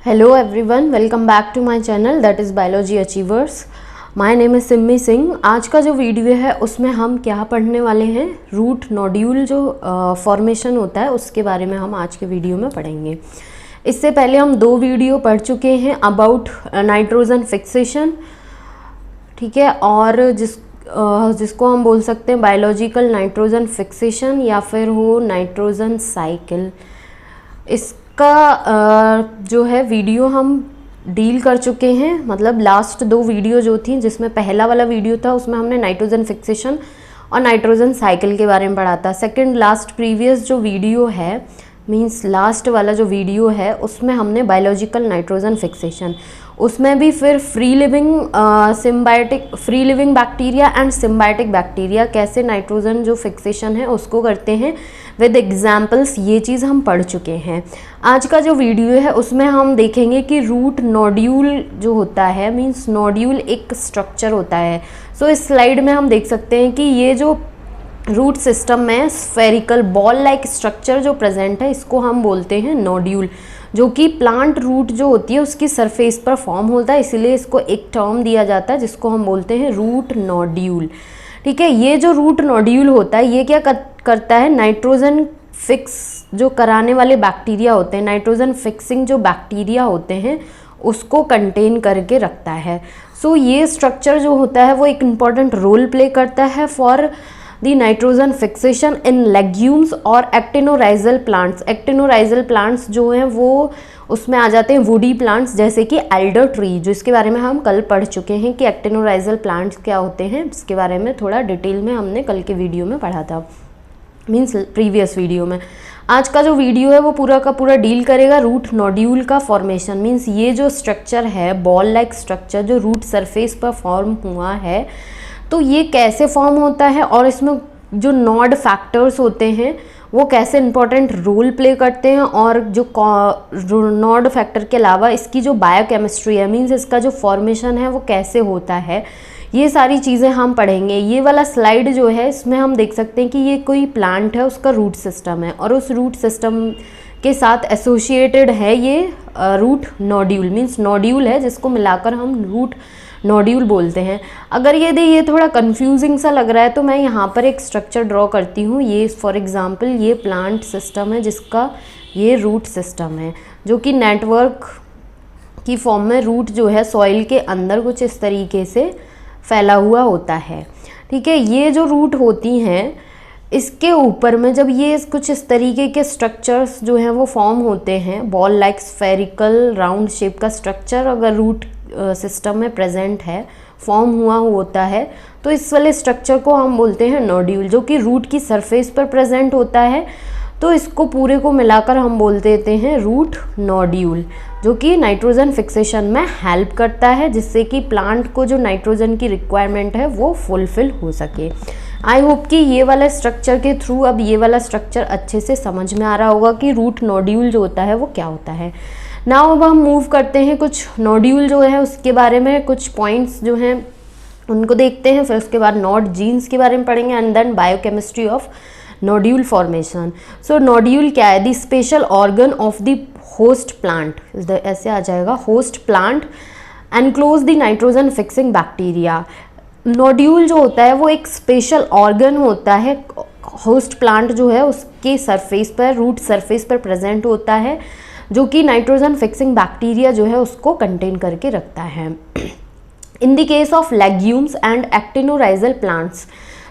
Hello everyone, welcome back to my channel that is Biology Achievers. My name is Simmi Singh. आज का जो video है उसमें हम क्या पढ़ने वाले हैं, रूट नोड्यूल जो फॉर्मेशन होता है उसके बारे में हम आज के वीडियो में पढ़ेंगे। इससे पहले हम दो वीडियो पढ़ चुके हैं अबाउट नाइट्रोजन फिक्सेशन, ठीक है, और जिसको हम बोल सकते हैं बायोलॉजिकल नाइट्रोजन फिक्सेशन या फिर हो नाइट्रोजन साइकिल। इसका जो है वीडियो हम डील कर चुके हैं, मतलब लास्ट दो वीडियो जो थी, जिसमें पहला वाला वीडियो था उसमें हमने नाइट्रोजन फिक्सेशन और नाइट्रोजन साइकिल के बारे में पढ़ा था। सेकंड लास्ट प्रीवियस जो वीडियो है, मींस लास्ट वाला जो वीडियो है, उसमें हमने बायोलॉजिकल नाइट्रोजन फिक्सेशन, उसमें भी फिर free living bacteria and symbiotic bacteria कैसे नाइट्रोजन जो फिक्सेशन है उसको करते हैं विद एग्जाम्पल्स, ये चीज़ हम पढ़ चुके हैं। आज का जो वीडियो है उसमें हम देखेंगे कि रूट नोड्यूल जो होता है, मींस नोड्यूल एक स्ट्रक्चर होता है। सो इस स्लाइड में हम देख सकते हैं कि ये जो रूट सिस्टम में स्फेरिकल बॉल लाइक स्ट्रक्चर जो प्रेजेंट है इसको हम बोलते हैं नोड्यूल, जो कि प्लांट रूट जो होती है उसकी सरफेस पर फॉर्म होता है, इसीलिए इसको एक टर्म दिया जाता है जिसको हम बोलते हैं रूट नोड्यूल, ठीक है। ये जो रूट नोड्यूल होता है ये क्या करता है, नाइट्रोजन फिक्स जो कराने वाले बैक्टीरिया होते हैं, नाइट्रोजन फिक्सिंग जो बैक्टीरिया होते हैं उसको कंटेन करके रखता है। सो ये स्ट्रक्चर जो होता है वो एक इम्पॉर्टेंट रोल प्ले करता है for the nitrogen fixation in legumes और एक्टिनोराइजल प्लांट्स। एक्टिनोराइजल प्लांट्स जो हैं वो उसमें आ जाते हैं वुडी प्लांट्स, जैसे कि एल्डर ट्री, जो इसके बारे में हम कल पढ़ चुके हैं कि एक्टिनोराइजल प्लांट्स क्या होते हैं, इसके बारे में थोड़ा डिटेल में हमने कल के वीडियो में पढ़ा था, मीन्स प्रीवियस वीडियो में। आज का जो वीडियो है वो पूरा का पूरा डील करेगा रूट नोड्यूल का फॉर्मेशन, मीन्स ये जो स्ट्रक्चर है बॉल लाइक स्ट्रक्चर जो रूट सरफेस पर फॉर्म हुआ है, तो ये कैसे फॉर्म होता है और इसमें जो नॉड फैक्टर्स होते हैं वो कैसे इंपॉर्टेंट रोल प्ले करते हैं, और जो नॉड फैक्टर के अलावा इसकी जो बायोकेमिस्ट्री है, मीन्स इसका जो फॉर्मेशन है वो कैसे होता है, ये सारी चीज़ें हम पढ़ेंगे। ये वाला स्लाइड जो है इसमें हम देख सकते हैं कि ये कोई प्लांट है, उसका रूट सिस्टम है, और उस रूट सिस्टम के साथ एसोसिएटेड है ये रूट नोड्यूल, मीन्स नोड्यूल है जिसको मिलाकर हम रूट नोड्यूल बोलते हैं। अगर ये थोड़ा कंफ्यूजिंग सा लग रहा है तो मैं यहाँ पर एक स्ट्रक्चर ड्रॉ करती हूँ। ये फॉर एग्जांपल ये प्लांट सिस्टम है जिसका ये रूट सिस्टम है, जो कि नेटवर्क की फॉर्म में रूट जो है सॉइल के अंदर कुछ इस तरीके से फैला हुआ होता है, ठीक है। ये जो रूट होती हैं इसके ऊपर में जब ये कुछ इस तरीके के स्ट्रक्चर्स जो हैं वो फॉर्म होते हैं, ball like spherical round shape का स्ट्रक्चर अगर रूट सिस्टम में प्रेजेंट है, फॉर्म हुआ होता है, तो इस वाले स्ट्रक्चर को हम बोलते हैं नोड्यूल, जो कि रूट की सरफेस पर प्रेजेंट होता है। तो इसको पूरे को मिलाकर हम बोल देते हैं रूट नोड्यूल, जो कि नाइट्रोजन फिक्सेशन में हेल्प करता है, जिससे कि प्लांट को जो नाइट्रोजन की रिक्वायरमेंट है वो फुलफिल हो सके। आई होप कि ये वाला स्ट्रक्चर के थ्रू अब ये वाला स्ट्रक्चर अच्छे से समझ में आ रहा होगा कि रूट नोड्यूल जो होता है वो क्या होता है। नाउ अब हम मूव करते हैं कुछ नोड्यूल जो है उसके बारे में, कुछ पॉइंट्स जो हैं उनको देखते हैं, फिर उसके बाद नोड जीन्स के बारे में पढ़ेंगे and then biochemistry of nodule formation. So nodule क्या है, the special organ of the host plant, ऐसे आ जाएगा, host plant enclose the nitrogen fixing bacteria. Nodule जो होता है वो एक स्पेशल ऑर्गन होता है, होस्ट प्लांट जो है उसके सरफेस पर, रूट सरफेस पर प्रेजेंट होता है, जो कि नाइट्रोजन फिक्सिंग बैक्टीरिया जो है उसको कंटेन करके रखता है। In the case of legumes and actinorhizal plants,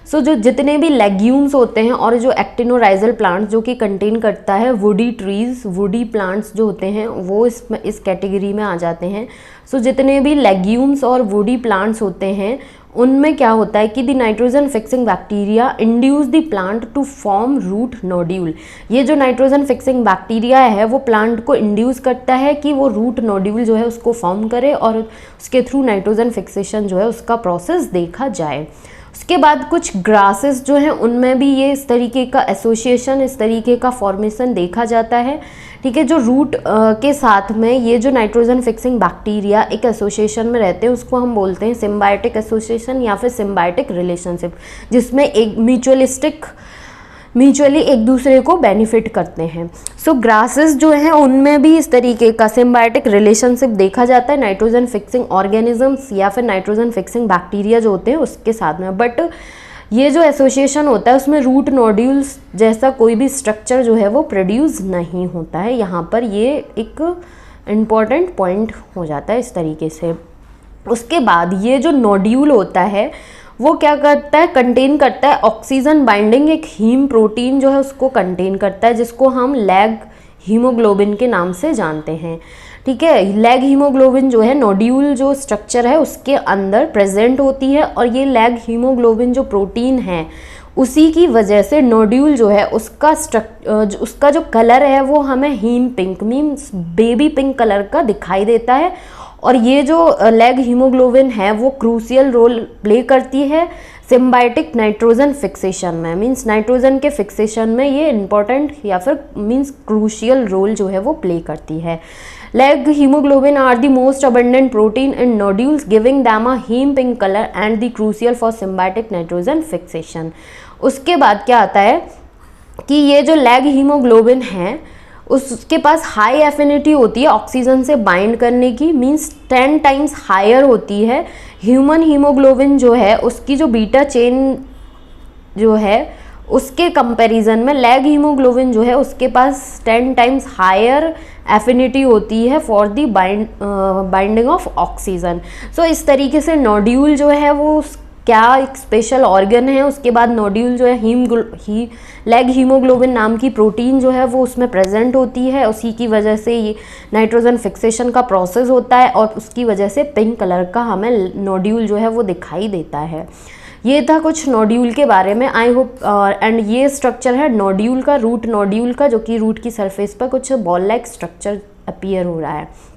so जो जितने भी लेग्यूम्स होते हैं और जो एक्टिनोराइजल प्लांट्स जो कि कंटेन करता है वुडी ट्रीज, वुडी प्लांट्स जो होते हैं वो इस कैटेगरी में आ जाते हैं। सो जितने भी लेग्यूम्स और वुडी प्लांट्स होते हैं उनमें क्या होता है कि the nitrogen fixing bacteria induce the plant to form root nodule. ये जो नाइट्रोजन फिक्सिंग बैक्टीरिया है वो प्लांट को इंड्यूस करता है कि वो रूट नोड्यूल जो है उसको फॉर्म करे और उसके थ्रू नाइट्रोजन फिक्सेशन जो है उसका प्रोसेस देखा जाए। उसके बाद कुछ ग्रासेस जो हैं उनमें भी ये इस तरीके का एसोसिएशन, इस तरीके का फॉर्मेशन देखा जाता है, ठीक है। जो रूट के साथ में ये जो नाइट्रोजन फिक्सिंग बैक्टीरिया एक एसोसिएशन में रहते हैं उसको हम बोलते हैं सिम्बायोटिक एसोसिएशन या फिर सिम्बायोटिक रिलेशनशिप, जिसमें एक म्यूचुअलिस्टिक म्यूचुअली एक दूसरे को बेनिफिट करते हैं। सो ग्रासेस जो हैं उनमें भी इस तरीके का सिम्बायोटिक रिलेशनशिप देखा जाता है नाइट्रोजन फिक्सिंग ऑर्गेनिजम्स या फिर नाइट्रोजन फिक्सिंग बैक्टीरिया जो होते हैं उसके साथ में। बट ये जो एसोसिएशन होता है उसमें रूट नोड्यूल्स जैसा कोई भी स्ट्रक्चर जो है वो प्रोड्यूस नहीं होता है। यहाँ पर ये एक इम्पॉर्टेंट पॉइंट हो जाता है इस तरीके से। उसके बाद ये जो नोड्यूल होता है वो क्या करता है, कंटेन करता है ऑक्सीजन बाइंडिंग एक हीम प्रोटीन जो है उसको कंटेन करता है, जिसको हम लैग हीमोग्लोबिन के नाम से जानते हैं। ठीक है, लैग हीमोग्लोबिन जो है नोड्यूल जो स्ट्रक्चर है उसके अंदर प्रेजेंट होती है, और ये लैग हीमोग्लोबिन जो प्रोटीन है उसी की वजह से नोड्यूल जो है उसका जो कलर है वो हमें haem pink means baby pink colour का दिखाई देता है। और ये जो लैग हीमोग्लोबिन है वो क्रूशियल रोल प्ले करती है सिम्बायोटिक नाइट्रोजन फिक्सेशन में, मीन्स नाइट्रोजन के फिक्सेशन में ये इंपॉर्टेंट या फिर मीन्स क्रूशियल रोल जो है वो प्ले करती है। Leghaemoglobin are the most abundant protein in nodules giving them a haem pink colour and the crucial for symbiotic nitrogen fixation. उसके बाद क्या आता है कि ये जो लैग हीमोग्लोबिन है उसके पास हाई एफिनिटी होती है ऑक्सीजन से बाइंड करने की, मींस 10 टाइम्स हायर होती है। ह्यूमन हीमोग्लोबिन जो है उसकी जो बीटा चेन जो है उसके कंपैरिजन में लैग हीमोग्लोबिन जो है उसके पास 10 टाइम्स हायर एफिनिटी होती है for the binding of oxygen. So इस तरीके से नोड्यूल जो है वो क्या एक स्पेशल ऑर्गन है। उसके बाद नोड्यूल जो है लैग हीमोग्लोबिन नाम की प्रोटीन जो है वो उसमें प्रेजेंट होती है, उसी की वजह से ये नाइट्रोजन फिक्सेशन का प्रोसेस होता है और उसकी वजह से पिंक कलर का हमें नोड्यूल जो है वो दिखाई देता है। ये था कुछ नोड्यूल के बारे में। आई होप एंड ये स्ट्रक्चर है नोड्यूल का, रूट नोड्यूल का, जो कि रूट की सरफेस पर कुछ बॉल लाइक स्ट्रक्चर अपीयर हो रहा है।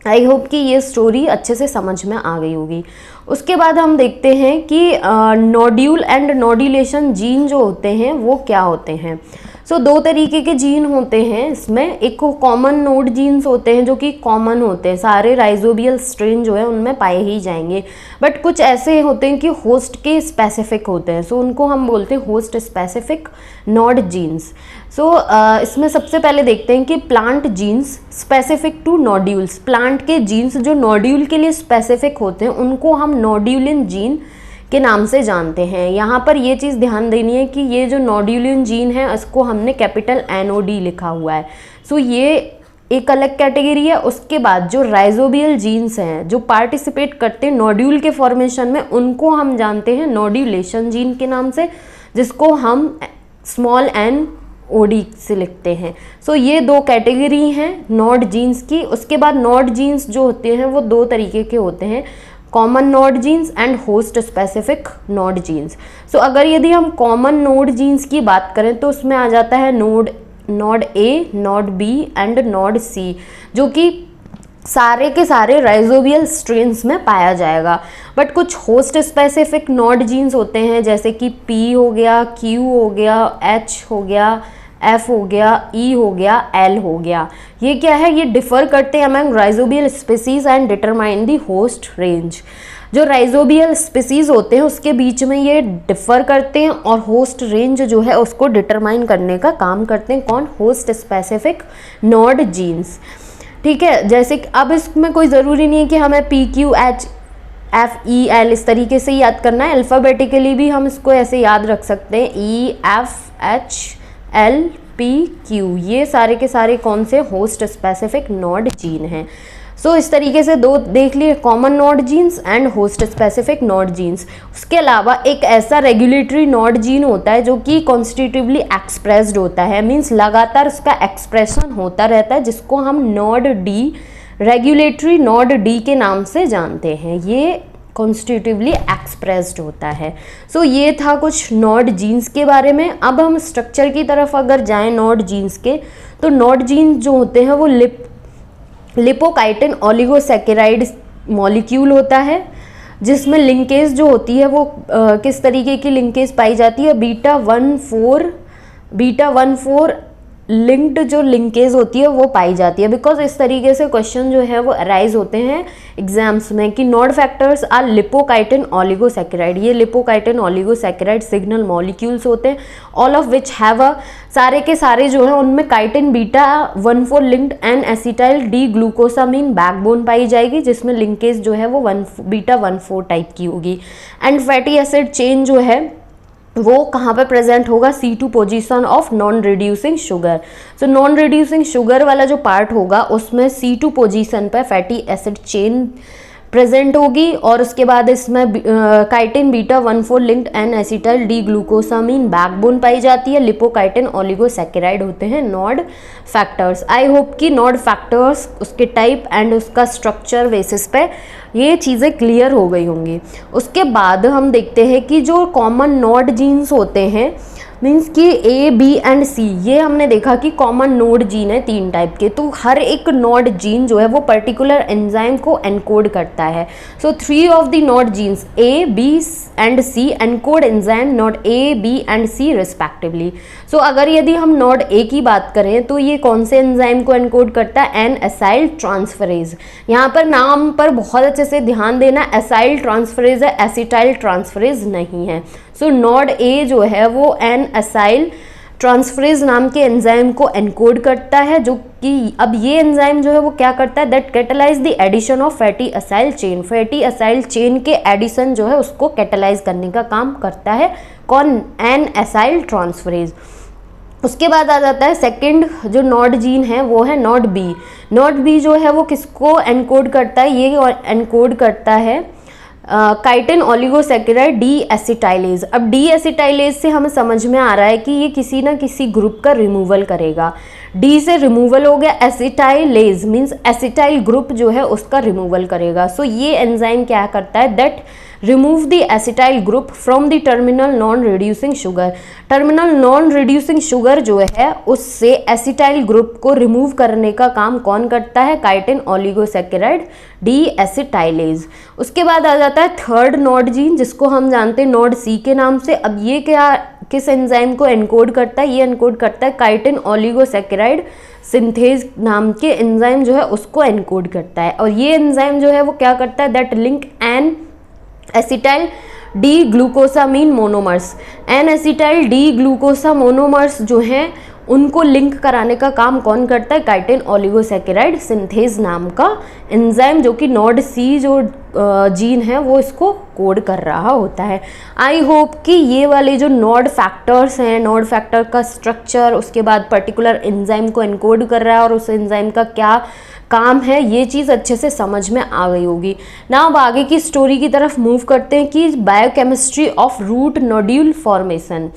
आई होप कि ये स्टोरी अच्छे से समझ में आ गई होगी। उसके बाद हम देखते हैं कि नोड्यूल एंड नोड्यूलेशन जीन जो होते हैं वो क्या होते हैं। सो दो तरीके के जीन होते हैं इसमें। एक कॉमन नोड जीन्स होते हैं जो कि कॉमन होते हैं, सारे राइजोबियल स्ट्रेन जो है उनमें पाए ही जाएंगे। बट कुछ ऐसे होते हैं कि होस्ट के स्पेसिफिक होते हैं, सो उनको हम बोलते हैं host specific nod genes. So इसमें सबसे पहले देखते हैं कि plant genes specific to nodules. Plant के जीन्स जो नोड्यूल के लिए स्पेसिफिक होते हैं उनको हम नोड्यूलिन जीन के नाम से जानते हैं। यहाँ पर ये चीज़ ध्यान देनी है कि ये जो नोड्यूलिन जीन है इसको हमने कैपिटल NOD लिखा हुआ है। सो ये एक अलग कैटेगरी है। उसके बाद जो राइजोबियल जीन्स हैं जो पार्टिसिपेट करते हैं नोड्यूल के फॉर्मेशन में उनको हम जानते हैं नोड्यूलेशन जीन के नाम से, जिसको हम स्मॉल NOD से लिखते हैं। सो ये दो कैटेगरी हैं नोड जीन्स की। उसके बाद नोड जीन्स जो होते हैं वो दो तरीके के होते हैं, common nod genes and host specific nod genes. So अगर यदि हम कॉमन नोड जीन्स की बात करें तो उसमें आ जाता है node A, node B and node C, जो कि सारे के सारे राइजोबियल स्ट्रेन्स में पाया जाएगा। बट कुछ होस्ट स्पेसिफिक नोड जीन्स होते हैं जैसे कि P हो गया, Q हो गया, H हो गया, F हो गया, E हो गया, L हो गया। ये क्या है, ये डिफर करते हैं among rhizobial species and determine the host range. जो राइजोबियल स्पीसीज होते हैं उसके बीच में ये डिफर करते हैं और होस्ट रेंज जो है उसको डिटरमाइन करने का काम करते हैं कौन, होस्ट स्पेसिफिक नोड जीन्स। ठीक है, जैसे अब इसमें कोई ज़रूरी नहीं है कि हमें P, Q, H, F, E, L इस तरीके से याद करना है। अल्फ़ाबेटिकली भी हम इसको ऐसे याद रख सकते हैं, E, F, H, L, P, Q। ये सारे के सारे कौन से होस्ट स्पेसिफिक नोड जीन हैं। सो इस तरीके से दो देख लिए, common nod genes and host specific nod genes. उसके अलावा एक ऐसा रेगुलेटरी नोड जीन होता है जो कि कॉन्स्टिट्यूटिवली एक्सप्रेस्ड होता है, मीन्स लगातार उसका एक्सप्रेशन होता रहता है, जिसको हम node D, regulatory node D के नाम से जानते हैं। ये कॉन्स्टिट्यूटिवली एक्सप्रेस्ड होता है। सो ये था कुछ नोड जीन्स के बारे में। अब हम स्ट्रक्चर की तरफ अगर जाएं नोड जीन्स के, तो नोड जीन्स जो होते हैं वो लिपोकाइटिन ओलिगोसैकेराइड मॉलिक्यूल होता है, जिसमें लिंकेज जो होती है वो किस तरीके की लिंकेज पाई जाती है, बीटा 1,4 लिंक्ड जो लिंकेज होती है वो पाई जाती है। बिकॉज इस तरीके से क्वेश्चन जो है वो अराइज होते हैं एग्जाम्स में कि nod factors are lipochitin oligosaccharide. ये लिपोकाइटिन ऑलिगोसैकेराइड सिग्नल मॉलिक्यूल्स होते हैं, all of which have a, सारे के सारे जो है उनमें chitin beta 1,4 linked and acetyl D glucosamine backbone पाई जाएगी, जिसमें लिंकेज जो है वो बीटा 1,4 टाइप की होगी। एंड फैटी एसिड चेन जो है वो कहाँ पे प्रेजेंट होगा, C2 position of non reducing sugar. So non reducing sugar वाला जो पार्ट होगा उसमें C2 पोजीशन पे फैटी एसिड चेन प्रेजेंट होगी, और उसके बाद इसमें chitin beta 1,4 linked N acetyl D glucosamine backbone पाई जाती है। लिपोकाइटिन ऑलिगोसैकेराइड होते हैं नॉड फैक्टर्स। आई होप कि नॉड फैक्टर्स, उसके टाइप एंड उसका स्ट्रक्चर बेसिस पे ये चीज़ें क्लियर हो गई होंगी। उसके बाद हम देखते हैं कि जो कॉमन नोड जीन्स होते हैं, मीन्स कि A, B एंड C, ये हमने देखा कि कॉमन नोड जीन है 3 टाइप के। तो हर एक नोड जीन जो है वो पर्टिकुलर एंजाइम को एनकोड करता है। So 3 of the nod genes A, B and C encode enzyme nod A, B and C respectively. So अगर यदि हम नोड A की बात करें तो ये कौन से एंजाइम को एनकोड करता है, एन एसाइल ट्रांसफरेज। यहाँ पर नाम पर बहुत अच्छे से ध्यान देना, एसाइल ट्रांसफरेज है, एसिटाइल ट्रांसफरेज नहीं है। सो नोड A जो है वो एन एसाइल ट्रांसफरेज नाम के एंजाइम को एनकोड करता है, जो कि अब ये एंजाइम जो है वो क्या करता है, that catalyse the addition of fatty acyl chain. Fatty acyl chain के एडिशन जो है उसको कैटेलाइज करने का काम करता है कौन, एन एसाइल ट्रांसफरेज। उसके बाद आ जाता है सेकंड जो नोड जीन है वो है नोड बी। नोड बी जो है वो किसको एनकोड करता है, ये एनकोड करता है काइटिन ऑलिगोसैकेराइड डी एसिटाइलेज। अब डी एसिटाइलेज से हमें समझ में आ रहा है कि ये किसी ना किसी ग्रुप का रिमूवल करेगा। डी से रिमूवल हो गया, एसिटाइलेज मीन्स एसिटाइल ग्रुप जो है उसका रिमूवल करेगा। सो ये एंजाइम क्या करता है, that remove the acetyl group from the terminal non reducing sugar. Terminal non reducing sugar जो है उससे एसिटाइल ग्रुप को रिमूव करने का काम कौन करता है, काइटिन ऑलिगोसैकेराइड डी एसिटाइलेज। उसके बाद आ जाता है थर्ड नोड जीन, जिसको हम जानते हैं नोड सी के नाम से। अब ये क्या किस एंजाइम को एनकोड करता है, ये एनकोड करता है काइटिन ऑलिगोसैकेराइड सिंथेज नाम के एंजाइम जो है उसको एनकोड करता है। और ये एंजाइम जो है वो क्या करता है, that link N acetyl D glucosamine monomers. N acetyl D glucosamine monomers जो हैं उनको लिंक कराने का काम कौन करता है, काइटिन ऑलिगोसैकेराइड सिंथेज नाम का एंजाइम, जो कि नोड सी जो जीन है वो इसको कोड कर रहा होता है। आई होप कि ये वाले जो नोड फैक्टर्स हैं, नोड फैक्टर का स्ट्रक्चर, उसके बाद पर्टिकुलर एंजाइम को एनकोड कर रहा है और उस एंजाइम का क्या काम है, ये चीज़ अच्छे से समझ में आ गई होगी ना। अब आगे की स्टोरी की तरफ मूव करते हैं कि biochemistry of root nodule formation.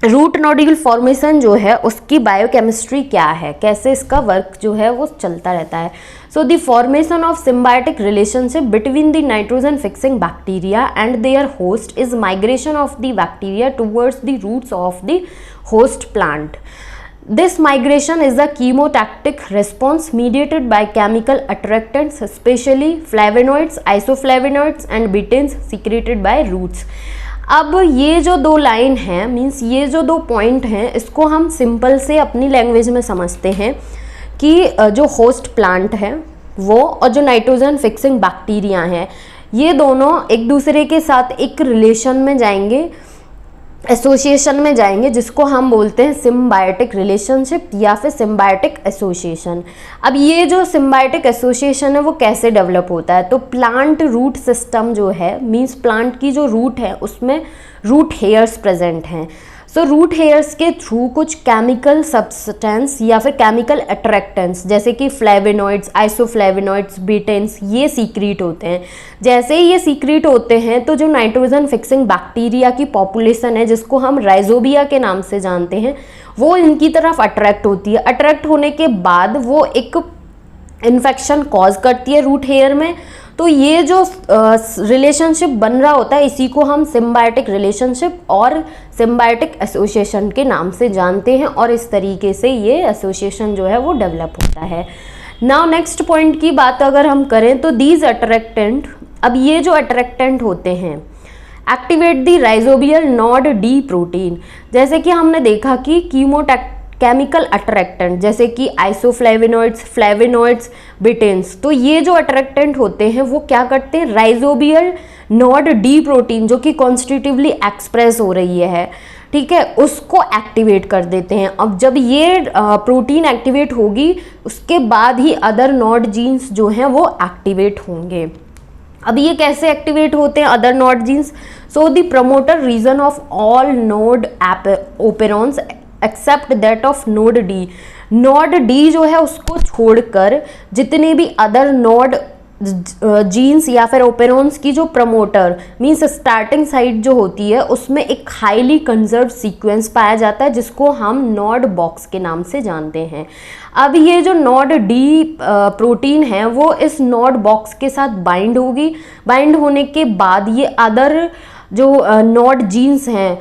Root nodule formation जो है उसकी बायोकेमिस्ट्री क्या है, कैसे इसका वर्क जो है वो चलता रहता है। So the formation of symbiotic relationship between the nitrogen fixing bacteria and their host is migration of the bacteria towards the roots of the host plant. This migration is a chemotactic response mediated by chemical attractants, especially flavonoids, isoflavonoids and betaines secreted by roots. अब ये जो दो line हैं, means ये जो दो point हैं, इसको हम सिंपल से अपनी लैंग्वेज में समझते हैं कि जो होस्ट प्लांट है वो और जो नाइट्रोजन फिक्सिंग बैक्टीरिया हैं, ये दोनों एक दूसरे के साथ एक रिलेशन में जाएंगे, एसोसिएशन में जाएंगे, जिसको हम बोलते हैं सिम्बायोटिक रिलेशनशिप या फिर सिम्बायोटिक एसोसिएशन। अब ये जो सिम्बायोटिक एसोसिएशन है वो कैसे डेवलप होता है, तो प्लांट रूट सिस्टम जो है, मींस प्लांट की जो रूट है उसमें रूट हेयर्स प्रेजेंट हैं। सो रूट हेयर्स के थ्रू कुछ केमिकल सब्सटेंस या फिर केमिकल अट्रैक्टेंट्स जैसे कि फ्लेवोनॉइड्स, आइसोफ्लेवोनॉइड्स, बीटेन्स, ये सीक्रेट होते हैं। जैसे ही ये सीक्रेट होते हैं तो जो नाइट्रोजन फिक्सिंग बैक्टीरिया की पॉपुलेशन है, जिसको हम राइजोबिया के नाम से जानते हैं, वो इनकी तरफ अट्रैक्ट होती है। अट्रैक्ट होने के बाद वो एक इन्फेक्शन कॉज करती है रूट हेयर में। तो ये जो रिलेशनशिप बन रहा होता है इसी को हम सिम्बायोटिक रिलेशनशिप और सिम्बायोटिक एसोसिएशन के नाम से जानते हैं, और इस तरीके से ये एसोसिएशन जो है वो डेवलप होता है। नाउ नेक्स्ट पॉइंट की बात अगर हम करें तो दीज अट्रैक्टेंट, अब ये जो अट्रैक्टेंट होते हैं activate the rhizobial nod D protein. जैसे कि हमने देखा कि केमिकल अट्रैक्टेंट जैसे कि आइसोफ्लेविनॉइड्स, फ्लेविनॉइड्स, बिटेन्स। तो ये जो अट्रैक्टेंट होते हैं वो क्या करते हैं, राइजोबियल नॉड डी प्रोटीन जो कि कॉन्स्टिट्यूटिवली एक्सप्रेस हो रही है, ठीक है, उसको एक्टिवेट कर देते हैं। अब जब ये प्रोटीन एक्टिवेट होगी उसके बाद ही अदर नॉड जीन्स जो हैं वो एक्टिवेट होंगे। अब ये कैसे एक्टिवेट होते हैं other nod genes? So the promoter region of all nod operons except that of nod D. Nod D जो है उसको छोड़कर जितने भी अदर नोड जीन्स या फिर ओपेरॉन्स की जो प्रमोटर मीन्स स्टार्टिंग साइट जो होती है उसमें एक हाईली कंजर्व सीक्वेंस पाया जाता है जिसको हम नॉड बॉक्स के नाम से जानते हैं। अब ये जो नॉड डी प्रोटीन है वो इस नॉड बॉक्स के साथ बाइंड होगी। बाइंड होने के बाद ये अदर जो नॉड जीन्स हैं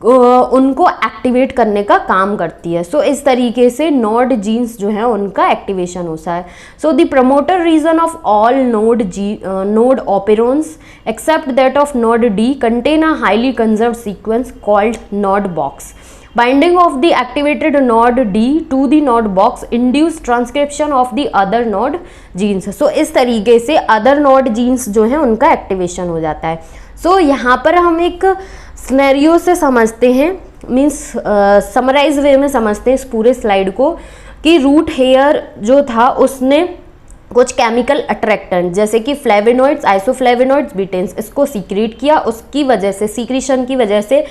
उनको एक्टिवेट करने का काम करती है। सो इस तरीके से नॉड जीन्स जो है उनका एक्टिवेशन होता है। So the promoter region of all nod operons except that of nod D contain a highly conserved sequence called nod box. Binding of the activated node D to the node box induce transcription of the other node genes। So इस तरीके से other node genes जो है उनका activation हो जाता है। So यहाँ पर हम एक सिनेरियो से समझते हैं, मीन्स समराइज वे में समझते हैं इस पूरे स्लाइड को, कि रूट हेयर जो था उसने कुछ केमिकल अट्रैक्टेंट जैसे कि फ्लेविनॉइड्स, आइसोफ्लेविनॉइड्स, बिटेन्स इसको सीक्रेट किया। उसकी वजह से, सीक्रेशन की वजह से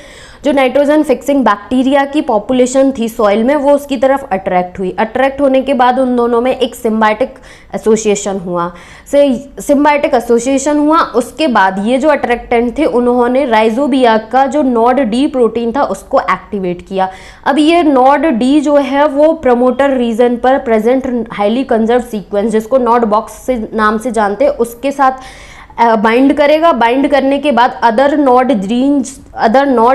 जो नाइट्रोजन फिक्सिंग बैक्टीरिया की पॉपुलेशन थी सॉइल में वो उसकी तरफ अट्रैक्ट हुई। अट्रैक्ट होने के बाद उन दोनों में एक सिम्बायोटिक एसोसिएशन हुआ। सिम्बायोटिक एसोसिएशन हुआ, उसके बाद ये जो अट्रैक्टेंट थे उन्होंने राइजोबिया का जो नॉड डी प्रोटीन था उसको एक्टिवेट किया। अब ये नॉड डी जो है वो प्रमोटर रीजन पर प्रेजेंट हाईली कंजर्व सीक्वेंस जिसको नॉड बॉक्स से नाम से जानते हैं उसके साथ बाइंड करेगा। बाइंड करने के बाद अदर नॉड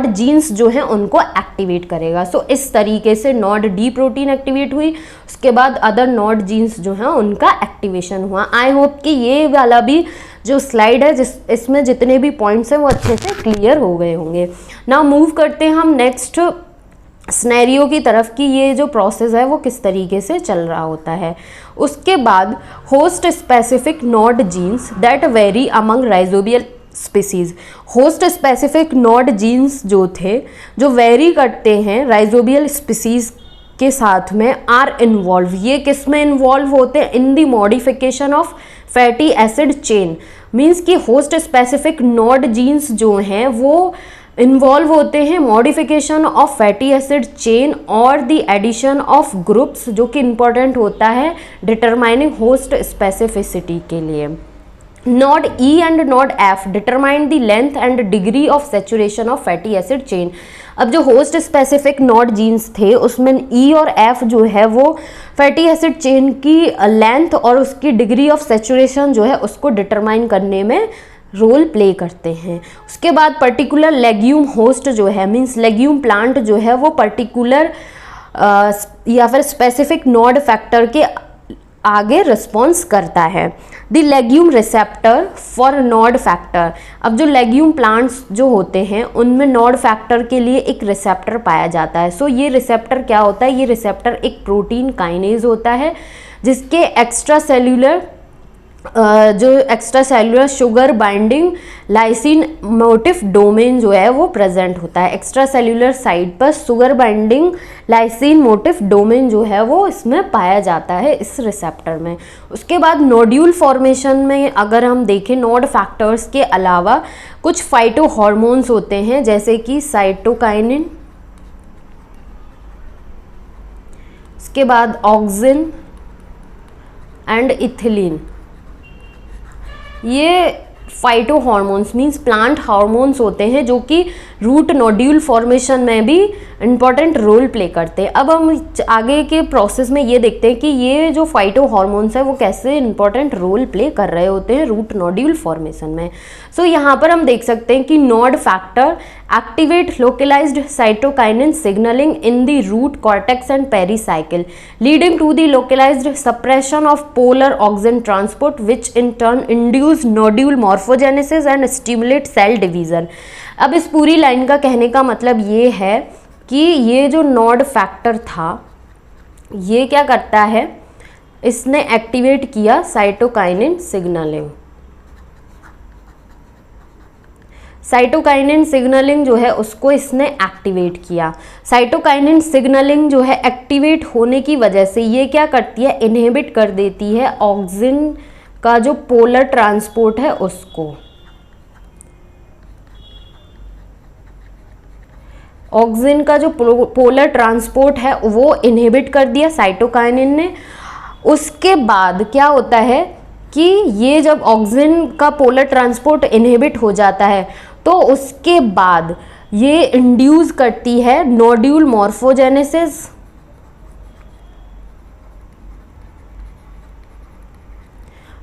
जीन्स जो हैं उनको एक्टिवेट करेगा। सो इस तरीके से नॉड डी प्रोटीन एक्टिवेट हुई, उसके बाद अदर नॉड जीन्स जो हैं उनका एक्टिवेशन हुआ। आई होप कि ये वाला भी जो स्लाइड है इसमें जितने भी पॉइंट्स हैं वो अच्छे से क्लियर हो गए होंगे। नाउ मूव करते हैं हम नेक्स्ट स्नैरियो की तरफ कि ये जो प्रोसेस है वो किस तरीके से चल रहा होता है। उसके बाद host specific nod genes that vary among rhizobial species. Host specific nod genes जो थे जो वेरी करते हैं राइजोबियल स्पीसीज के साथ में आर इन्वॉल्व। ये किस में इन्वॉल्व होते हैं? In the modification of fatty acid chain. Means कि होस्ट स्पेसिफिक नॉड जीन्स जो हैं वो इन्वॉल्व होते हैं modification of fatty acid chain और द एडिशन ऑफ ग्रुप्स जो कि इंपॉर्टेंट होता है डिटरमाइनिंग होस्ट स्पेसिफिसिटी के लिए। Nod E and nod F determine the length and degree of saturation of fatty acid chain. अब जो होस्ट स्पेसिफिक नॉड जीन्स थे उसमें ई और एफ जो है वो फैटी एसिड चेन की लेंथ और उसकी डिग्री ऑफ सेचुरेशन जो है उसको डिटरमाइन करने में रोल प्ले करते हैं। उसके बाद पर्टिकुलर लेग्यूम होस्ट जो है मीन्स लेग्यूम प्लांट जो है वो पर्टिकुलर या फिर स्पेसिफिक नॉड फैक्टर के आगे रिस्पॉन्स करता है। The legume receptor for nod factor. अब जो लेग्यूम प्लांट्स जो होते हैं उनमें नॉड फैक्टर के लिए एक रिसेप्टर पाया जाता है। सो ये रिसेप्टर क्या होता है? ये रिसेप्टर एक प्रोटीन काइनेज होता है जिसके extra cellular sugar binding lysine motif domain जो है वो प्रेजेंट होता है। एक्स्ट्रा सेल्यूलर साइड पर sugar binding lysine motif domain जो है वो इसमें पाया जाता है इस रिसेप्टर में। उसके बाद नोड्यूल फॉर्मेशन में अगर हम देखें नॉड फैक्टर्स के अलावा कुछ फाइटो हार्मोन्स होते हैं जैसे कि साइटोकाइनिन, उसके बाद ऑक्सिन एंड इथिलीन। ये phyto hormones means plant hormones होते हैं जो कि रूट नोड्यूल फॉर्मेशन में भी इम्पॉर्टेंट रोल प्ले करते हैं। अब हम आगे के प्रोसेस में ये देखते हैं कि ये जो फाइटो हार्मोन्स है वो कैसे इंपॉर्टेंट रोल प्ले कर रहे होते हैं रूट नोड्यूल फॉर्मेशन में। सो यहाँ पर हम देख सकते हैं कि nod factor activate localised cytokinin signalling in the root cortex and pericycle leading to the localised suppression of polar auxin transport which in turn induce nodule morphogenesis and stimulate cell division. अब इस पूरी line का कहने का मतलब ये है कि ये जो नॉड फैक्टर था ये क्या करता है, इसने एक्टिवेट किया साइटोकाइनिन सिग्नलिंग। साइटोकाइनिन सिग्नलिंग जो है उसको इसने एक्टिवेट किया। साइटोकाइनिन सिग्नलिंग जो है एक्टिवेट होने की वजह से ये क्या करती है, इनहिबिट कर देती है ऑक्सिन का जो पोलर ट्रांसपोर्ट है उसको। ऑक्सिन का जो पोलर ट्रांसपोर्ट है वो इनहिबिट कर दिया साइटोकाइनिन ने। उसके बाद क्या होता है कि ये जब ऑक्सिन का पोलर ट्रांसपोर्ट इनहिबिट हो जाता है तो उसके बाद ये इंड्यूस करती है nodule morphogenesis.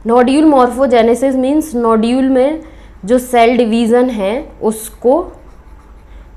Nodule morphogenesis means nodule में जो सेल डिवीज़न है उसको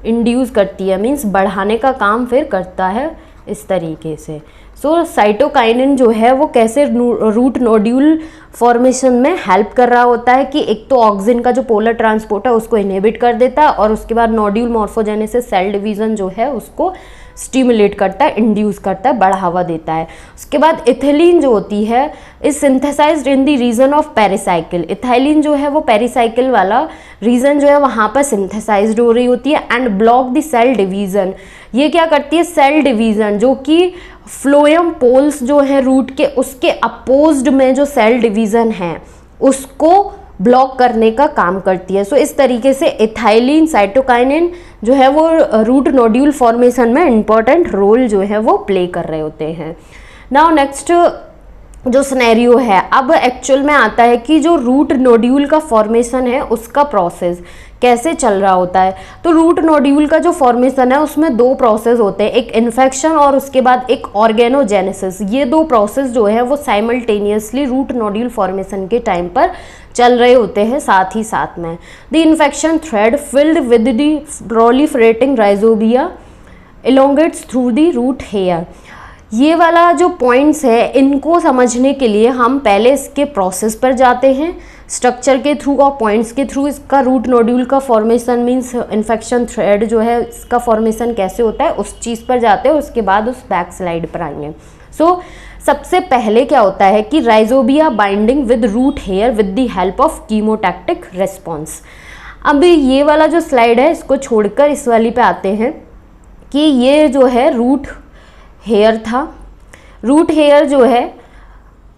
इंड्यूस करती है, मीन्स बढ़ाने का काम फिर करता है इस तरीके से। सो साइटोकाइनिन जो है वो कैसे रूट नोड्यूल फॉर्मेशन में हेल्प कर रहा होता है कि एक तो ऑक्सिन का जो पोलर ट्रांसपोर्ट है उसको इनहिबिट कर देता है और उसके बाद नोड्यूल मॉर्फोजेनेसिस सेल डिवीज़न जो है उसको स्टिमुलेट करता है, इंड्यूस करता है, बढ़ावा देता है। उसके बाद इथिलीन जो होती है is synthesised in the region of pericycle. Ethylene जो है वो पेरिसाइकिल वाला रीजन जो है वहाँ पर सिंथेसाइज्ड हो रही होती है and block the cell division. ये क्या करती है, सेल डिवीज़न जो कि फ्लोएम पोल्स जो है रूट के उसके अपोज्ड में जो सेल डिवीज़न है उसको ब्लॉक करने का काम करती है। सो इस तरीके से इथाइलिन साइटोकाइनिन जो है वो रूट नोड्यूल फॉर्मेशन में इंपॉर्टेंट रोल जो है वो प्ले कर रहे होते हैं। नाउ नेक्स्ट जो सिनेरियो है, अब एक्चुअल में आता है कि जो रूट नोड्यूल का फॉर्मेशन है उसका प्रोसेस कैसे चल रहा होता है। तो रूट नोड्यूल का जो फॉर्मेशन है उसमें दो प्रोसेस होते हैं, एक इन्फेक्शन और उसके बाद एक ऑर्गेनोजेनेसिस। ये दो प्रोसेस जो है वो साइमल्टेनियसली रूट नोड्यूल फॉर्मेशन के टाइम पर चल रहे होते हैं साथ ही साथ में। The infection thread filled with the proliferating rhizobia elongates through the root hair. ये वाला जो पॉइंट्स है इनको समझने के लिए हम पहले इसके प्रोसेस पर जाते हैं, स्ट्रक्चर के थ्रू और पॉइंट्स के थ्रू इसका रूट नोड्यूल का फॉर्मेशन मीन्स इन्फेक्शन थ्रेड जो है इसका फॉर्मेशन कैसे होता है उस चीज़ पर जाते हैं, उसके बाद उस बैक स्लाइड पर आएंगे। सो सबसे पहले क्या होता है कि rhizobia binding with root hair with the help of chemotactic response. अभी ये वाला जो स्लाइड है इसको छोड़कर इस वाली पे आते हैं कि ये जो है रूट हेयर था। रूट हेयर जो है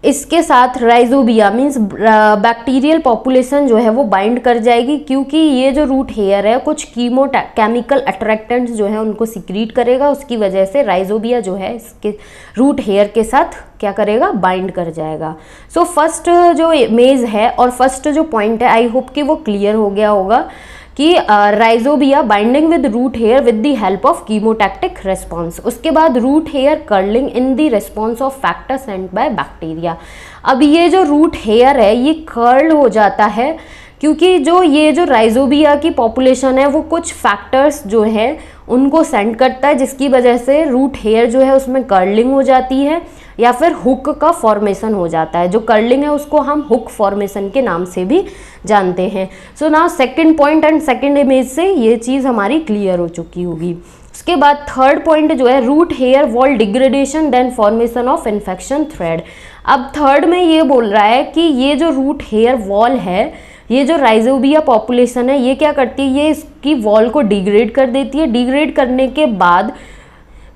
इसके साथ राइजोबिया मीन्स बैक्टीरियल पॉपुलेशन जो है वो बाइंड कर जाएगी, क्योंकि ये जो रूट हेयर है कुछ केमिकल अट्रैक्टेंट्स जो है उनको सिक्रीट करेगा, उसकी वजह से राइजोबिया जो है इसके रूट हेयर के साथ क्या करेगा, बाइंड कर जाएगा। सो फर्स्ट जो इमेज है और फर्स्ट जो पॉइंट है आई होप कि वो क्लियर हो गया होगा कि rhizobia binding with root hair with the help of chemotactic response. उसके बाद root hair curling in the response of factor sent by bacteria. अब ये जो रूट हेयर है ये कर्ल हो जाता है क्योंकि जो ये जो राइजोबिया की पॉपुलेशन है वो कुछ फैक्टर्स जो है उनको सेंड करता है, जिसकी वजह से रूट हेयर जो है उसमें कर्लिंग हो जाती है या फिर हुक का फॉर्मेशन हो जाता है। जो कर्लिंग है उसको हम हुक फॉर्मेशन के नाम से भी जानते हैं। So now second point and second image से ये चीज़ हमारी क्लियर हो चुकी होगी। उसके बाद थर्ड पॉइंट जो है root hair wall degradation then formation of infection thread. अब थर्ड में ये बोल रहा है कि ये जो रूट हेयर वॉल है, ये जो राइजोबिया पॉपुलेशन है ये क्या करती है, ये इसकी वॉल को डिग्रेड कर देती है। डिग्रेड करने के बाद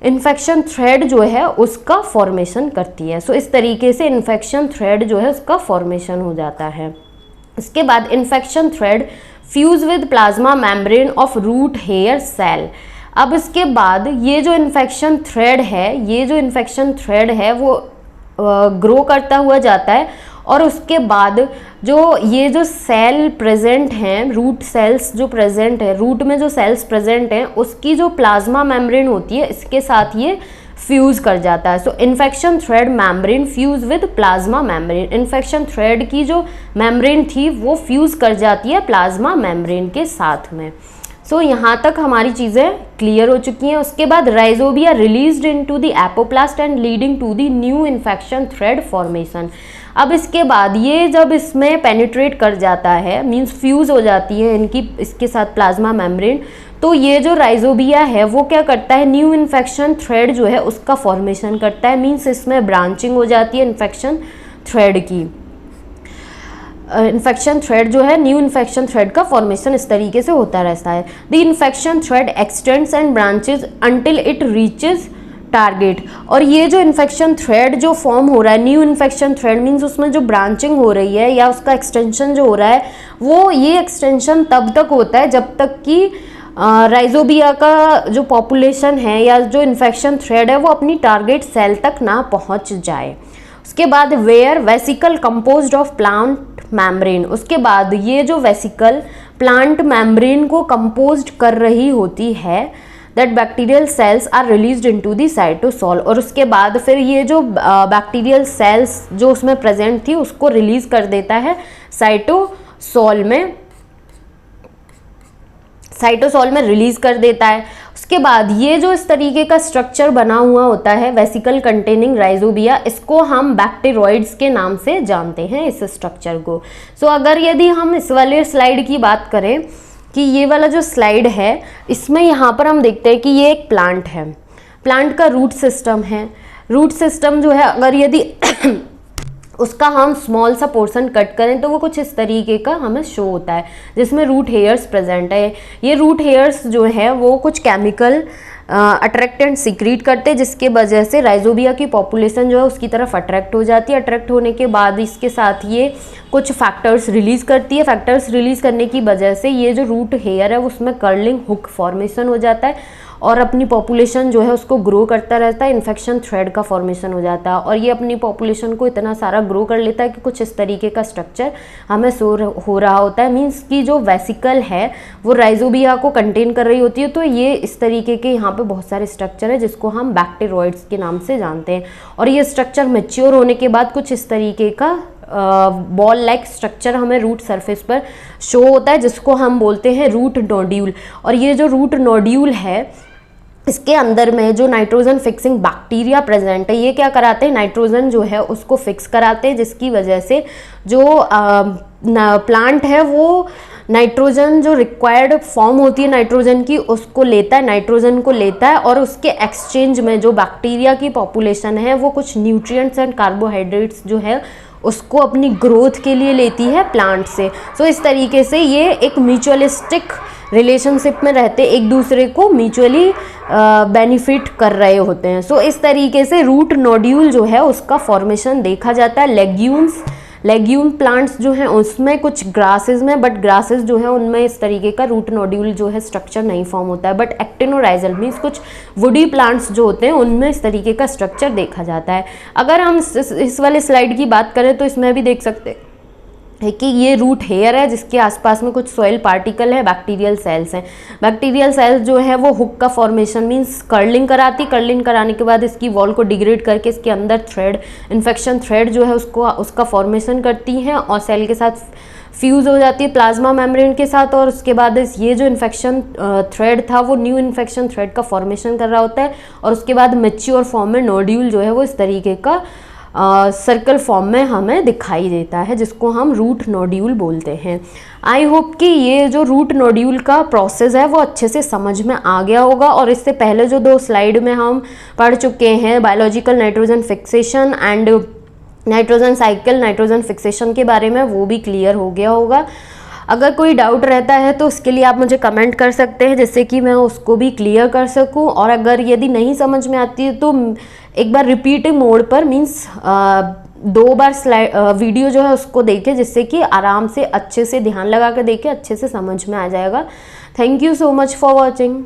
इन्फेक्शन थ्रेड जो है उसका फॉर्मेशन करती है। सो इस तरीके से इन्फेक्शन थ्रेड जो है उसका फॉर्मेशन हो जाता है। इसके बाद infection thread fuse with plasma membrane of root hair cell. अब इसके बाद ये जो इन्फेक्शन थ्रेड है वो ग्रो करता हुआ जाता है और उसके बाद जो ये जो सेल प्रेजेंट हैं, रूट सेल्स जो प्रेजेंट है, रूट में जो सेल्स प्रेजेंट हैं उसकी जो प्लाज्मा मेम्ब्रेन होती है इसके साथ ये फ्यूज कर जाता है। So infection thread membrane fuse with plasma membrane. Infection thread की जो मेम्ब्रेन थी वो फ्यूज कर जाती है प्लाज्मा मेम्ब्रेन के साथ में। सो यहाँ तक हमारी चीज़ें क्लियर हो चुकी हैं। उसके बाद rhizobia released into the apoplast and leading to the new infection thread formation. अब इसके बाद ये जब इसमें पेनिट्रेट कर जाता है मींस फ्यूज हो जाती है इसके साथ प्लाज्मा मेम्ब्रेन, तो ये जो राइजोबिया है वो क्या करता है, न्यू इन्फेक्शन थ्रेड जो है उसका फॉर्मेशन करता है, मीन्स इसमें ब्रांचिंग हो जाती है इन्फेक्शन थ्रेड की। इन्फेक्शन थ्रेड जो है, न्यू इन्फेक्शन थ्रेड का फॉर्मेशन इस तरीके से होता रहता है। The infection thread x tends and branches until it reaches target. और ये जो इन्फेक्शन थ्रेड जो फॉर्म हो रहा है, न्यू इन्फेक्शन थ्रेड मीन्स उसमें जो ब्रांचिंग हो रही है या उसका एक्सटेंशन जो हो रहा है, वो ये एक्सटेंशन तब तक होता है जब तक कि राइजोबिया का जो पॉपुलेशन है या जो इन्फेक्शन थ्रेड है वो अपनी टारगेट सेल तक ना पहुंच जाए। उसके बाद where vesicle composed of plant membrane, उसके बाद ये जो वेसिकल प्लांट मेम्ब्रेन को कंपोज्ड कर रही होती है, that bacterial cells are released into the cytosol. और उसके बाद फिर ये जो बैक्टीरियल सेल्स जो उसमें प्रेजेंट थी उसको रिलीज कर देता है साइटोसोल में, साइटोसोल में रिलीज कर देता है। उसके बाद ये जो इस तरीके का स्ट्रक्चर बना हुआ होता है वेसिकल कंटेनिंग राइजोबिया, इसको हम बैक्टीरोइड्स के नाम से जानते हैं इस स्ट्रक्चर को। सो अगर यदि हम इस वाले स्लाइड की बात करें कि ये वाला जो स्लाइड है इसमें यहाँ पर हम देखते हैं कि ये एक प्लांट है, प्लांट का रूट सिस्टम है। रूट सिस्टम जो है अगर यदि उसका हम स्मॉल सा पोर्शन कट करें तो वो कुछ इस तरीके का हमें शो होता है जिसमें रूट हेयर्स प्रेजेंट है। ये रूट हेयर्स जो है वो कुछ केमिकल अट्रैक्टेंट सीक्रेट करते हैं जिसके वजह से राइजोबिया की पॉपुलेशन जो है उसकी तरफ अट्रैक्ट हो जाती है। अट्रैक्ट होने के बाद इसके साथ ये कुछ फैक्टर्स रिलीज करती है। फैक्टर्स रिलीज करने की वजह से ये जो रूट हेयर है उसमें कर्लिंग हुक फॉर्मेशन हो जाता है और अपनी पॉपुलेशन जो है उसको ग्रो करता रहता है, इन्फेक्शन थ्रेड का फॉर्मेशन हो जाता है और ये अपनी पॉपुलेशन को इतना सारा ग्रो कर लेता है कि कुछ इस तरीके का स्ट्रक्चर हमें हो रहा होता है। मीन्स कि जो वेसिकल है वो राइजोबिया को कंटेन कर रही होती है। तो ये इस तरीके के यहाँ पे बहुत सारे स्ट्रक्चर है जिसको हम बैक्टीरोइड्स के नाम से जानते हैं। और ये स्ट्रक्चर मैच्योर होने के बाद कुछ इस तरीके का बॉल लाइक स्ट्रक्चर हमें रूट सरफेस पर शो होता है जिसको हम बोलते हैं रूट नोड्यूल। और ये जो रूट नोड्यूल है इसके अंदर में जो नाइट्रोजन फिक्सिंग बैक्टीरिया प्रेजेंट है ये क्या कराते हैं, नाइट्रोजन जो है उसको फिक्स कराते हैं जिसकी वजह से जो प्लांट है वो नाइट्रोजन जो रिक्वायर्ड फॉर्म होती है नाइट्रोजन की उसको लेता है, नाइट्रोजन को लेता है और उसके एक्सचेंज में जो बैक्टीरिया की पॉपुलेशन है वो कुछ न्यूट्रिएंट्स एंड कार्बोहाइड्रेट्स जो है उसको अपनी ग्रोथ के लिए लेती है प्लांट से। सो इस तरीके से ये एक म्यूचुअलिस्टिक रिलेशनशिप में रहते एक दूसरे को म्यूचुअली बेनिफिट कर रहे होते हैं। सो इस तरीके से रूट नोड्यूल जो है उसका फॉर्मेशन देखा जाता है। लेग्यूम प्लांट्स जो हैं उसमें कुछ ग्रासेस में, बट ग्रासेस जो है उनमें इस तरीके का रूट नोड्यूल जो है स्ट्रक्चर नहीं फॉर्म होता है। बट एक्टिनोराइजल मीन्स कुछ वुडी प्लांट्स जो होते हैं उनमें इस तरीके का स्ट्रक्चर देखा जाता है। अगर हम इस वाले स्लाइड की बात करें तो इसमें भी देख सकते हैं कि ये रूट हेयर है जिसके आसपास में कुछ सॉइल पार्टिकल है, बैक्टीरियल सेल्स हैं। बैक्टीरियल सेल्स जो है वो हुक का फॉर्मेशन मीन्स कर्लिंग कराती, कर्लिंग कराने के बाद इसकी वॉल को डिग्रेड करके इसके अंदर थ्रेड, इन्फेक्शन थ्रेड जो है उसका फॉर्मेशन करती हैं और सेल के साथ फ्यूज़ हो जाती है प्लाज्मा मेम्ब्रेन के साथ। और उसके बाद ये जो इन्फेक्शन थ्रेड था वो न्यू इन्फेक्शन थ्रेड का फॉर्मेशन कर रहा होता है और उसके बाद मैच्योर फॉर्म में नोड्यूल जो है वो इस तरीके का सर्कल फॉर्म में हमें दिखाई देता है जिसको हम रूट नोड्यूल बोलते हैं। आई होप कि ये जो रूट नोड्यूल का प्रोसेस है वो अच्छे से समझ में आ गया होगा। और इससे पहले जो 2 स्लाइड में हम पढ़ चुके हैं biological nitrogen fixation and nitrogen cycle, nitrogen fixation के बारे में, वो भी क्लियर हो गया होगा। अगर कोई डाउट रहता है तो उसके लिए आप मुझे कमेंट कर सकते हैं जिससे कि मैं उसको भी क्लियर कर सकूं। और अगर यदि नहीं समझ में आती है तो एक बार रिपीट मोड पर मीन्स 2 बार वीडियो जो है उसको देखें जिससे कि आराम से अच्छे से ध्यान लगा कर देखें, अच्छे से समझ में आ जाएगा। Thank you so much for watching.